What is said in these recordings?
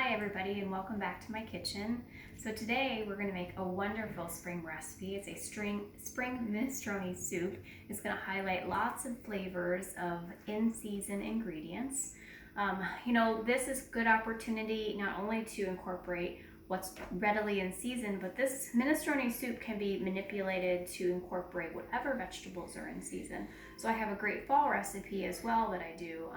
Hi everybody and welcome back to my kitchen. So today we're going to make a wonderful spring recipe. It's a spring minestrone soup. It's going to highlight lots of flavors of in-season ingredients. This is a good opportunity not only to incorporate what's readily in season, but this minestrone soup can be manipulated to incorporate whatever vegetables are in season. So I have a great fall recipe as well that I do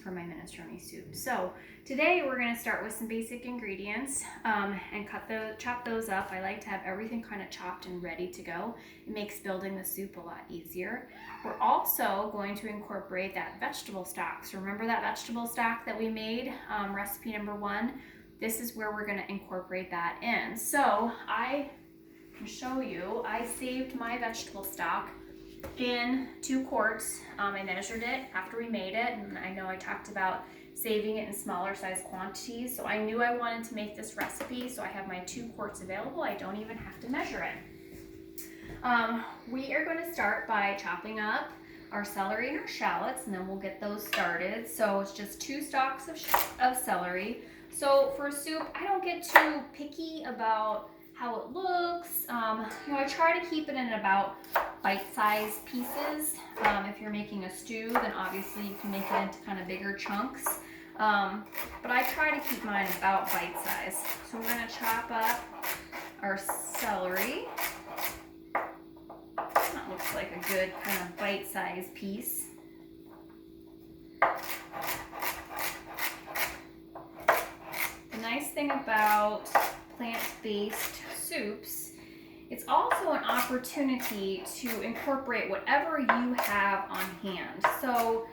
for my minestrone soup. So today we're going to start with some basic ingredients and chop those up. I like to have everything kind of chopped and ready to go. It makes building the soup a lot easier. We're also going to incorporate that vegetable stock. So remember that vegetable stock that we made, recipe number 1? This is where we're going to incorporate that in. So I can show you, I saved my vegetable stock in 2 quarts. I measured it after we made it, and I know I talked about saving it in smaller size quantities. So I knew I wanted to make this recipe, so I have my 2 quarts available. I don't even have to measure it. We are going to start by chopping up our celery and our shallots, and then we'll get those started. So it's just 2 stalks of celery. So for soup, I don't get too picky about how it looks. I try to keep it in about bite-sized pieces. If you're making a stew, then obviously you can make it into kind of bigger chunks. But I try to keep mine about bite-sized. So we're going to chop up our celery. That looks like a good kind of bite-sized piece. The nice thing about plant-based soups, it's also an opportunity to incorporate whatever you have on hand. So,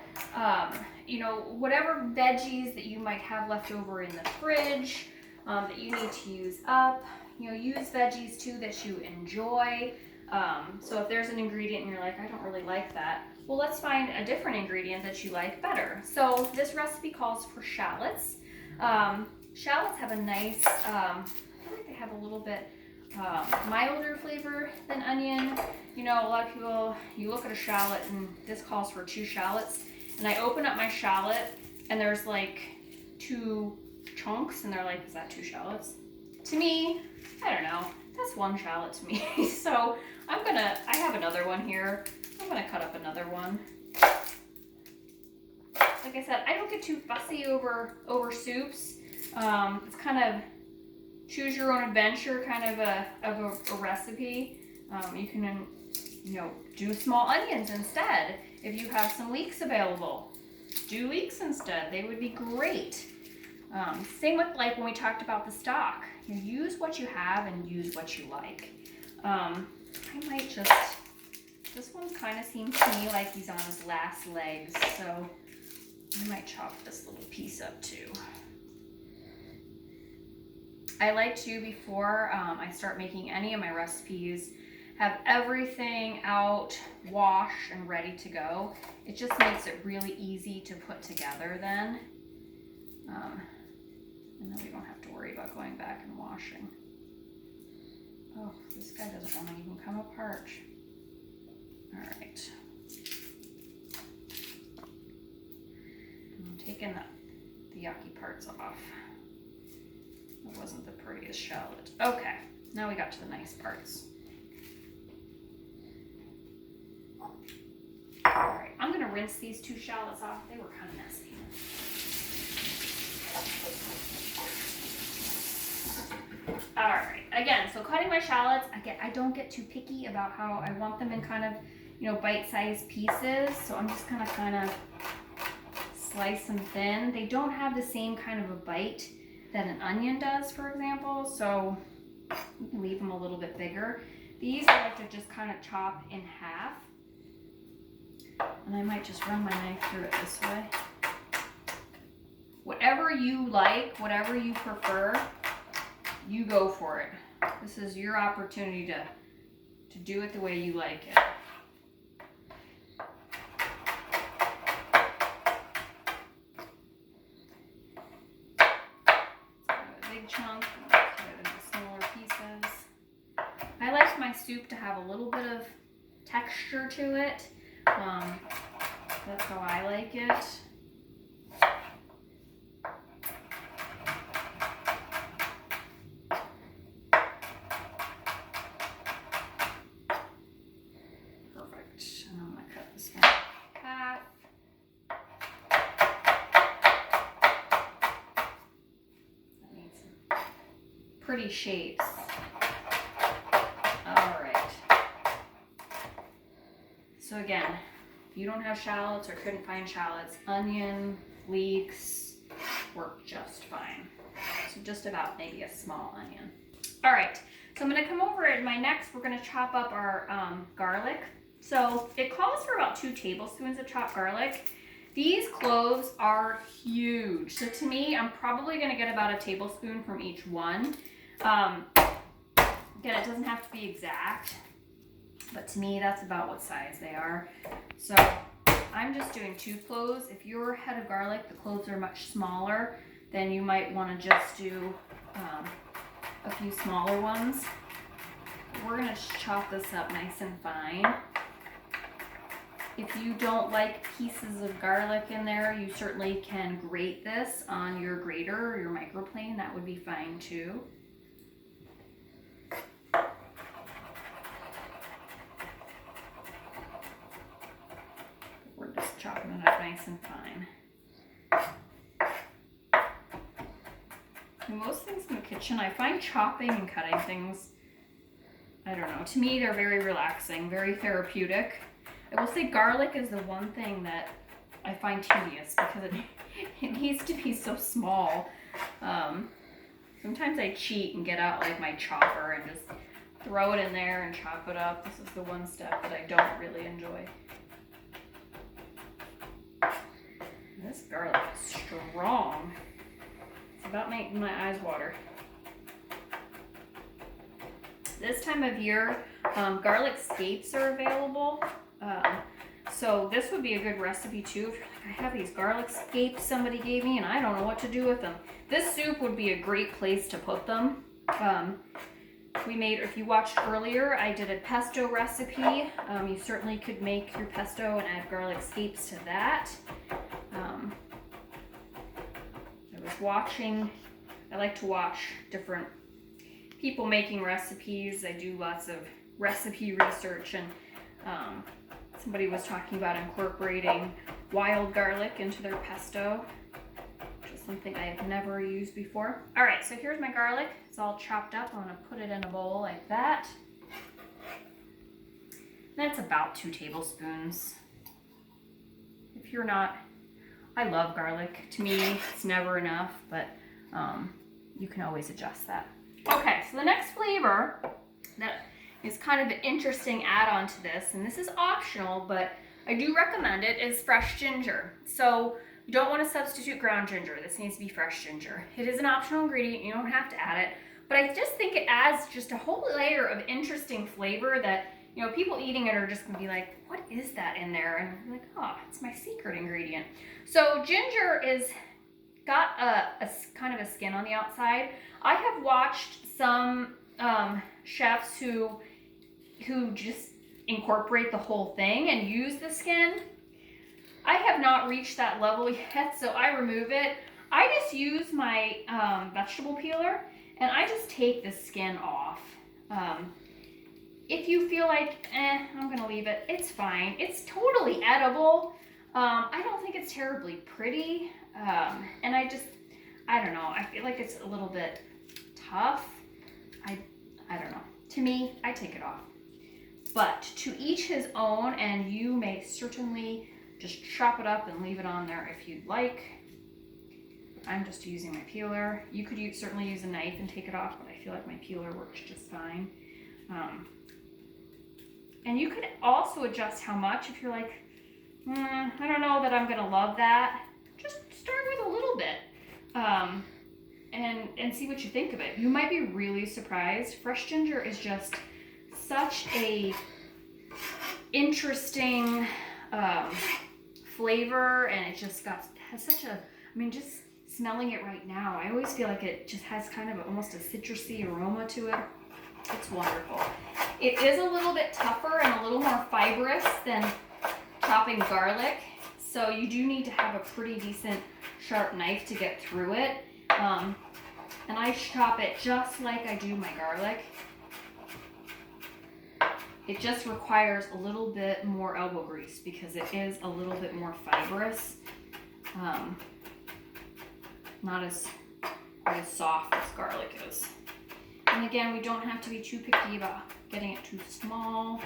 whatever veggies that you might have left over in the fridge that you need to use up, use veggies too that you enjoy. So if there's an ingredient and you're like, I don't really like that, well, let's find a different ingredient that you like better. So this recipe calls for shallots. Shallots have a nice, I feel like they have a little bit milder flavor than onion. A lot of people, you look at a shallot and this calls for 2 shallots. And I open up my shallot and there's like 2 chunks and they're like, is that 2 shallots? To me, I don't know, that's 1 shallot to me. So I have another one here. I'm gonna cut up another one. Like I said, I don't get too fussy over soups. It's kind of choose your own adventure kind of a recipe. You can, do small onions instead. If you have some leeks available, do leeks instead. They would be great. Same with like when we talked about the stock. Use what you have and use what you like. I might just, this one kind of seems to me like he's on his last legs, so I might chop this little piece up too. I like to, before I start making any of my recipes, have everything out, washed, and ready to go. It just makes it really easy to put together then. And then we don't have to worry about going back and washing. Oh, this guy doesn't want to even come apart. All right. I'm taking the yucky parts off. That wasn't the prettiest shallot. Okay, now we got to the nice parts. All right, I'm gonna rinse these 2 shallots off. They were kind of messy. All right, again, so cutting my shallots, I don't get too picky about how I want them in kind of, bite-sized pieces. So I'm just gonna kind of slice them thin. They don't have the same kind of a bite that an onion does, for example, so you can leave them a little bit bigger. These I like to just kind of chop in half, and I might just run my knife through it this way. Whatever you like, whatever you prefer, you go for it. This is your opportunity to do it the way you like it. Chunk and cut it into smaller pieces. I like my soup to have a little bit of texture to it. That's how I like it. pretty shapes. All right. So again, if you don't have shallots or couldn't find shallots, onion, leeks work just fine. So just about maybe a small onion. All right, so I'm gonna come over and we're gonna chop up our garlic. So it calls for about 2 tablespoons of chopped garlic. These cloves are huge. So to me, I'm probably gonna get about a tablespoon from each one. Again, it doesn't have to be exact, but to me, that's about what size they are. So I'm just doing 2 cloves. If your head of garlic, the cloves are much smaller, then you might wanna just do a few smaller ones. We're gonna chop this up nice and fine. If you don't like pieces of garlic in there, you certainly can grate this on your grater or your microplane. That would be fine too. We're just chopping it up nice and fine. And most things in the kitchen, I find chopping and cutting things, I don't know, to me they're very relaxing, very therapeutic. I will say garlic is the one thing that I find tedious because it needs to be so small. Sometimes I cheat and get out like my chopper and just throw it in there and chop it up. This is the one step that I don't really enjoy. This garlic is strong. It's about making my eyes water. This time of year, garlic scapes are available. So this would be a good recipe too. If you're like, I have these garlic scapes somebody gave me and I don't know what to do with them. This soup would be a great place to put them. If you watched earlier, I did a pesto recipe. You certainly could make your pesto and add garlic scapes to that. I like to watch different people making recipes. I do lots of recipe research, and somebody was talking about incorporating wild garlic into their pesto, which is something I have never used before. All right, so here's my garlic. It's all chopped up. I'm gonna put it in a bowl like that. That's about 2 tablespoons. If you're not, I love garlic. To me, it's never enough, but you can always adjust that. Okay, so the next flavor that is kind of an interesting add-on to this, and this is optional, but I do recommend it, is fresh ginger. So you don't want to substitute ground ginger. This needs to be fresh ginger. It is an optional ingredient. You don't have to add it, but I just think it adds just a whole layer of interesting flavor that, you know, people eating it are just gonna be like, what is that in there? And I'm like, oh, it's my secret ingredient. So ginger is got a kind of a skin on the outside. I have watched some chefs who just incorporate the whole thing and use the skin. I have not reached that level yet, so I remove it. I just use my vegetable peeler and I just take the skin off. If you feel like, I'm gonna leave it, it's fine. It's totally edible. I don't think it's terribly pretty. And I don't know, I feel like it's a little bit tough. I don't know. To me, I take it off. But to each his own, and you may certainly just chop it up and leave it on there if you'd like. I'm just using my peeler. You could certainly use a knife and take it off, but I feel like my peeler works just fine. And you could also adjust how much if you're like, I don't know that I'm gonna love that. Just start with a little bit and see what you think of it. You might be really surprised. Fresh ginger is just such a interesting flavor, and it just has such a, I mean, just smelling it right now, I always feel like it just has kind of almost a citrusy aroma to it. It's wonderful. It is a little bit tougher and a little more fibrous than chopping garlic, so you do need to have a pretty decent sharp knife to get through it. And I chop it just like I do my garlic. It just requires a little bit more elbow grease because it is a little bit more fibrous. Not as soft as garlic is. And again, we don't have to be too picky about getting it too small.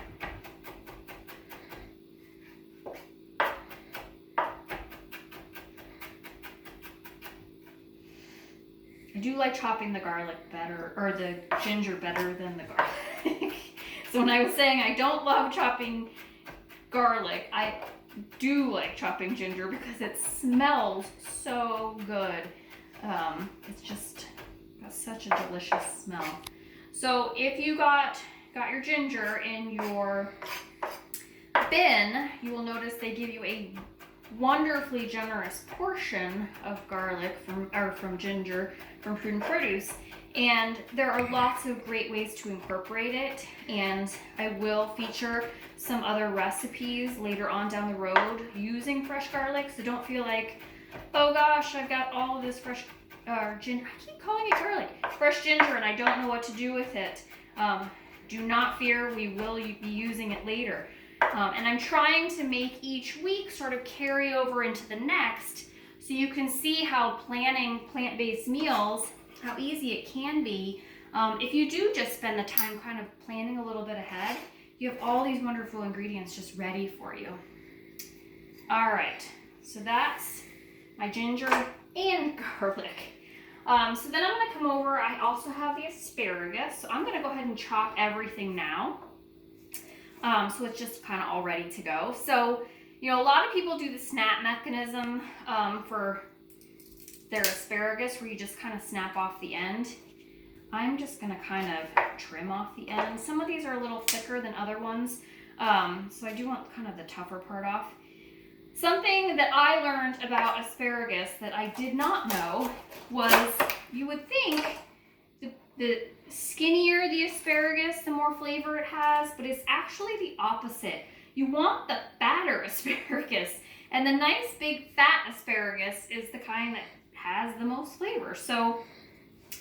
I do like chopping the garlic better, or the ginger better than the garlic. So when I was saying I don't love chopping garlic, I do like chopping ginger because it smells so good. It's just got such a delicious smell. So if you got your ginger in your bin, you will notice they give you a wonderfully generous portion of garlic from ginger from Fruit and Produce, and there are lots of great ways to incorporate it, and I will feature some other recipes later on down the road using fresh garlic, so don't feel like, oh gosh, I've got all of this fresh ginger, I keep calling it garlic, fresh ginger, and I don't know what to do with it. Do not fear, we will be using it later. And I'm trying to make each week sort of carry over into the next, so you can see how planning plant-based meals, how easy it can be. If you do just spend the time kind of planning a little bit ahead, you have all these wonderful ingredients just ready for you. All right, so that's my ginger and garlic. So then I'm gonna come over, I also have the asparagus, so I'm gonna go ahead and chop everything now. So it's just kind of all ready to go. So, you know, a lot of people do the snap mechanism for their asparagus where you just kind of snap off the end. I'm just gonna kind of trim off the end. Some of these are a little thicker than other ones, so I do want kind of the tougher part off. Something that I learned about asparagus that I did not know was you would think the skinnier the asparagus, the more flavor it has, but it's actually the opposite. You want the fatter asparagus, and the nice big fat asparagus is the kind that has the most flavor. So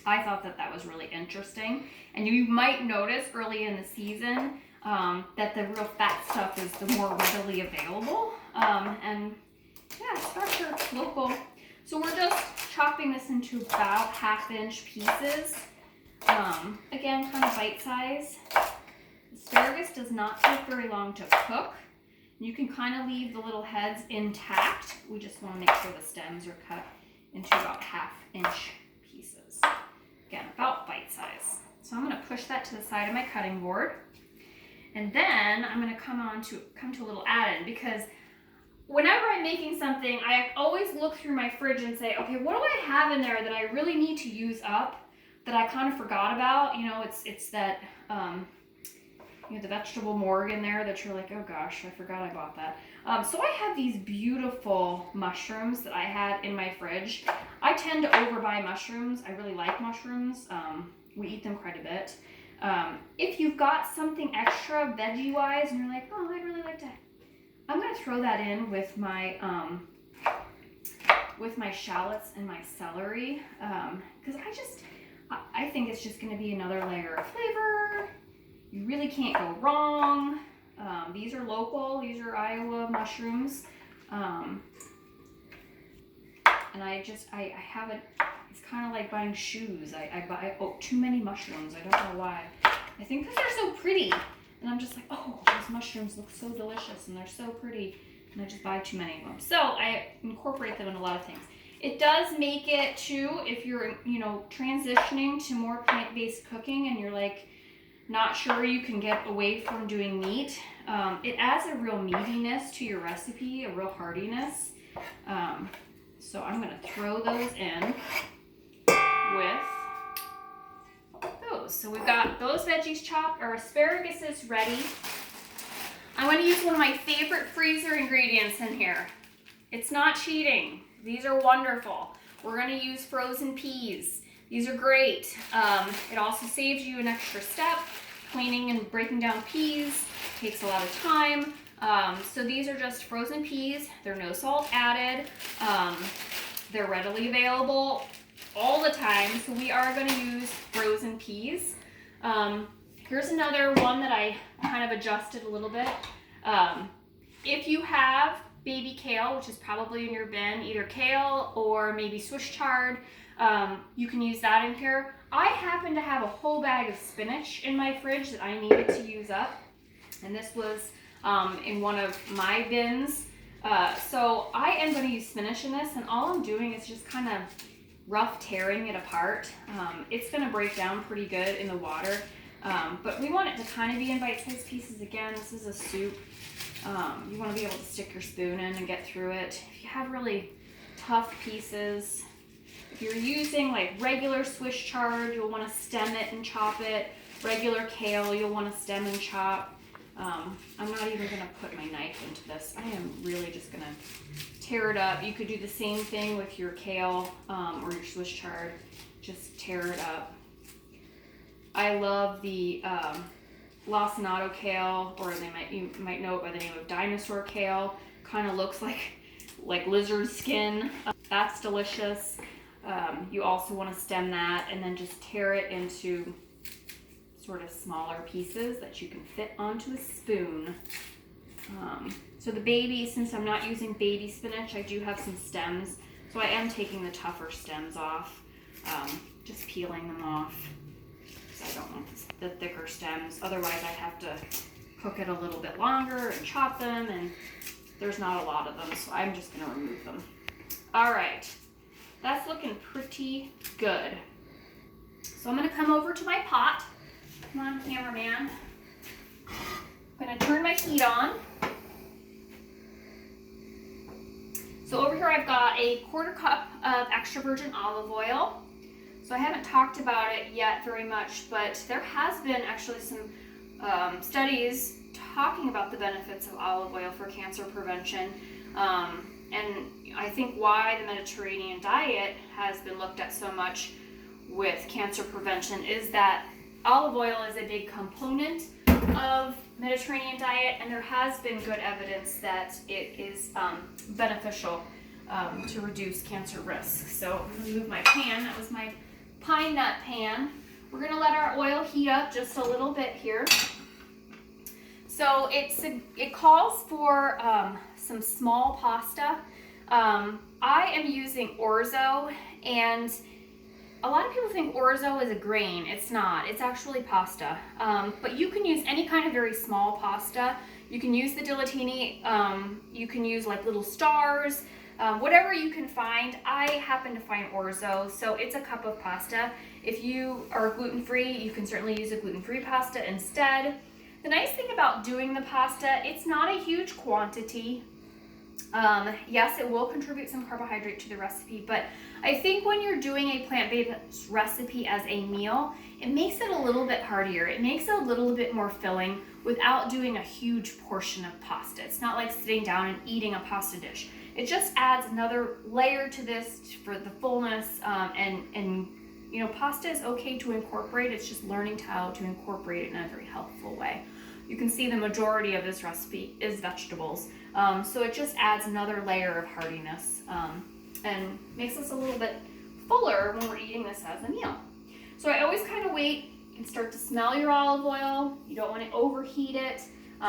I thought that that was really interesting, and you might notice early in the season that the real fat stuff is the more readily available, and yeah, fresh or local. So we're just chopping this into about 1/2-inch pieces. Again, kind of bite size. Asparagus does not take very long to cook. You can kind of leave the little heads intact. We just want to make sure the stems are cut into about 1/2-inch pieces. Again, about bite size. So I'm going to push that to the side of my cutting board. And then I'm going to come to a little add-in, because whenever I'm making something, I always look through my fridge and say, okay, what do I have in there that I really need to use up, that I kind of forgot about? You know, it's that, you know, the vegetable morgue in there that you're like, oh gosh, I forgot I bought that. So I have these beautiful mushrooms that I had in my fridge. I tend to overbuy mushrooms. I really like mushrooms. We eat them quite a bit. If you've got something extra veggie-wise and you're like, oh, I'd really like to, I'm going to throw that in with my shallots and my celery, because I think it's just going to be another layer of flavor. You really can't go wrong. These are local. These are Iowa mushrooms. And I have it. It's kind of like buying shoes. I buy too many mushrooms. I don't know why. I think because they're so pretty. And I'm just like, oh, those mushrooms look so delicious and they're so pretty. And I just buy too many of them. So I incorporate them in a lot of things. It does make it too, if you're, you know, transitioning to more plant-based cooking and you're like not sure you can get away from doing meat, it adds a real meatiness to your recipe, a real heartiness. So I'm going to throw those in with those. So we've got those veggies chopped. Our asparagus is ready. I'm going to use one of my favorite freezer ingredients in here. It's not cheating. These are wonderful. We're going to use frozen peas. These are great. It also saves you an extra step. Cleaning and breaking down peas takes a lot of time. So these are just frozen peas. They're no salt added. They're readily available all the time. So we are going to use frozen peas. Here's another one that I kind of adjusted a little bit. If you have baby kale, which is probably in your bin, either kale or maybe Swiss chard. You can use that in here. I happen to have a whole bag of spinach in my fridge that I needed to use up, and this was in one of my bins. So I am going to use spinach in this, and all I'm doing is just kind of rough tearing it apart. It's going to break down pretty good in the water, but we want it to kind of be in bite-sized pieces. Again, this is a soup. You want to be able to stick your spoon in and get through it. If you have really tough pieces, if you're using like regular Swiss chard, you'll want to stem it and chop it. Regular kale, you'll want to stem and chop. I'm not even going to put my knife into this. I am really just going to tear it up. You could do the same thing with your kale or your Swiss chard. Just tear it up. I love the lacinato kale, or you might know it by the name of dinosaur kale. Kind of looks like lizard skin. That's delicious. You also want to stem that and then just tear it into sort of smaller pieces that you can fit onto a spoon. So the baby, since I'm not using baby spinach, I do have some stems. So I am taking the tougher stems off, just peeling them off. So I don't want the thicker stems. Otherwise I'd have to cook it a little bit longer and chop them, and there's not a lot of them, so I'm just gonna remove them. All right, that's looking pretty good. So I'm gonna come over to my pot. Come on, cameraman. I'm gonna turn my heat on. So over here I've got a 1/4 cup of extra virgin olive oil. So I haven't talked about it yet very much, but there has been actually some studies talking about the benefits of olive oil for cancer prevention. And I think why the Mediterranean diet has been looked at so much with cancer prevention is that olive oil is a big component of Mediterranean diet, and there has been good evidence that it is beneficial to reduce cancer risk. So I'm going to move my pan. That was my pine nut pan. We're going to let our oil heat up just a little bit here. So it calls for some small pasta. I am using Orzo, and a lot of people think Orzo is a grain. It's not. It's actually pasta. But you can use any kind of very small pasta. You can use the dilatini. You can use like little stars. Whatever you can find. I happen to find Orzo, so it's a cup of pasta. If you are gluten-free, you can certainly use a gluten-free pasta instead. The nice thing about doing the pasta, it's not a huge quantity. Yes, it will contribute some carbohydrate to the recipe, but I think when you're doing a plant-based recipe as a meal, it makes it a little bit heartier. It makes it a little bit more filling without doing a huge portion of pasta. It's not like sitting down and eating a pasta dish. It just adds another layer to this for the fullness, and you know, pasta is okay to incorporate. It's just learning how to incorporate it in a very healthful way. You can see the majority of this recipe is vegetables, so it just adds another layer of heartiness and makes us a little bit fuller when we're eating this as a meal. So I always kind of wait and start to smell your olive oil. You don't want to overheat it.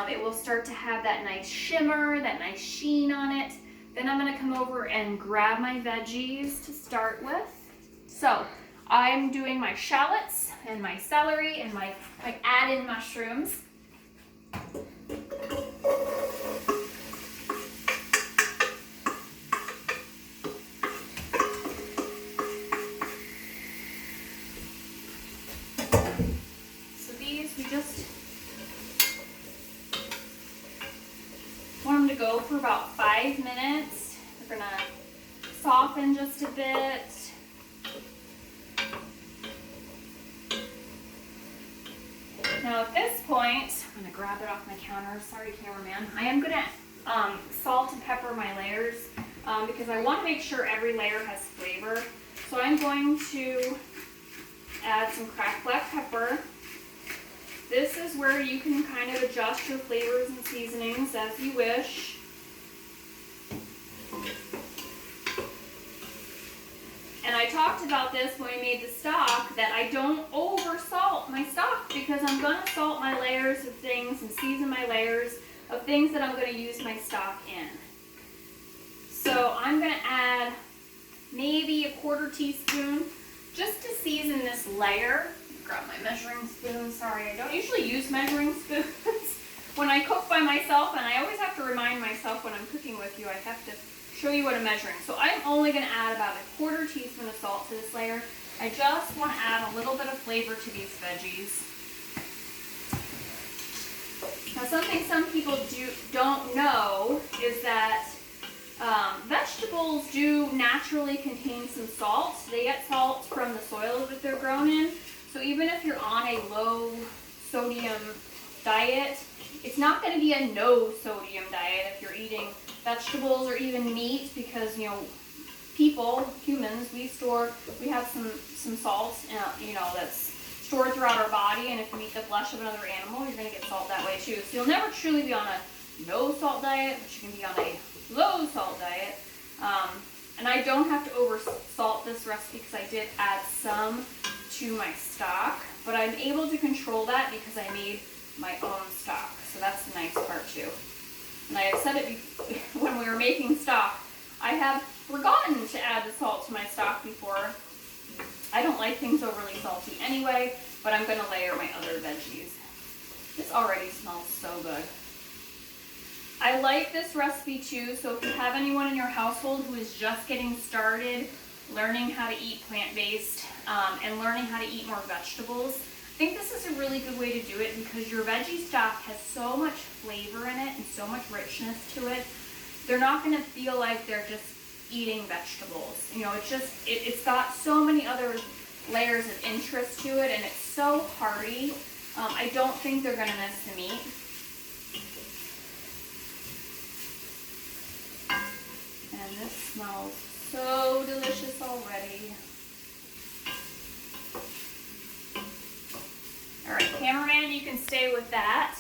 It will start to have that nice shimmer, that nice sheen on it. Then I'm going to come over and grab my veggies to start with. So I'm doing my shallots and my celery and my add-in mushrooms. So these, we just want them to go for about 5 minutes. We're gonna soften just a bit. Now at this point, I'm gonna grab it off my counter. Sorry, cameraman. I am gonna salt and pepper my layers because I want to make sure every layer has flavor. So I'm going to add some cracked black pepper. This is where you can kind of adjust your flavors and seasonings as you wish. And I talked about this when we made the stock, that I don't over salt my stock because I'm going to salt my layers of things and season my layers of things that I'm going to use my stock in. So I'm gonna add maybe a 1/4 teaspoon just to season this layer. Grab my measuring spoon. Sorry, I don't usually use measuring spoons when I cook by myself, and I always have to remind myself when I'm cooking with you, I have to show you what I'm measuring. So I'm only going to add about a 1/4 teaspoon of salt to this layer. I just want to add a little bit of flavor to these veggies. Now, something some people don't know is that vegetables do naturally contain some salt. They get salt from the soil that they're grown in. So even if you're on a low sodium diet, it's not going to be a no sodium diet if you're eating vegetables or even meat, because humans, we have some salt, that's stored throughout our body, and if you eat the flesh of another animal, you're going to get salt that way too. So you'll never truly be on a no salt diet, but you can be on a low salt diet. And I don't have to over salt this recipe because I did add some to my stock, but I'm able to control that because I made my own stock. So that's the nice part too. And I have said it when we were making stock, I have forgotten to add the salt to my stock before. I don't like things overly salty anyway, but I'm going to layer my other veggies. This already smells so good. I like this recipe too, so if you have anyone in your household who is just getting started learning how to eat plant-based and learning how to eat more vegetables, I think this is a really good way to do it because your veggie stock has so much flavor in it and so much richness to it. They're not going to feel like they're just eating vegetables. It's got so many other layers of interest to it, and it's so hearty. I don't think they're going to miss the meat. And this smells so delicious already. All right, cameraman, you can stay with that.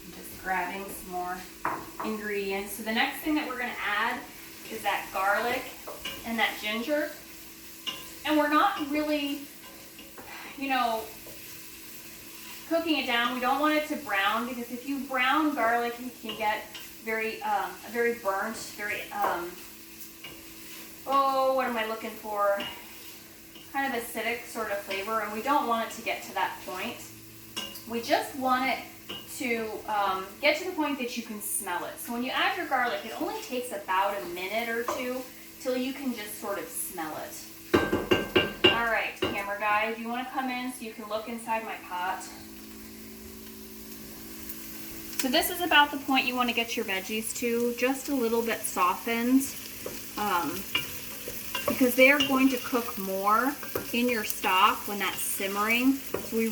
I'm just grabbing some more ingredients. So the next thing that we're going to add is that garlic and that ginger. And we're not really, cooking it down. We don't want it to brown, because if you brown garlic, you can get very burnt, what am I looking for? Kind of acidic sort of flavor, and we don't want it to get to that point. We just want it to get to the point that you can smell it. So when you add your garlic, it only takes about a minute or two till you can just sort of smell it. All right, camera guy, do you want to come in so you can look inside my pot? So this is about the point you want to get your veggies to, just a little bit softened, because they are going to cook more in your stock when that's simmering. So we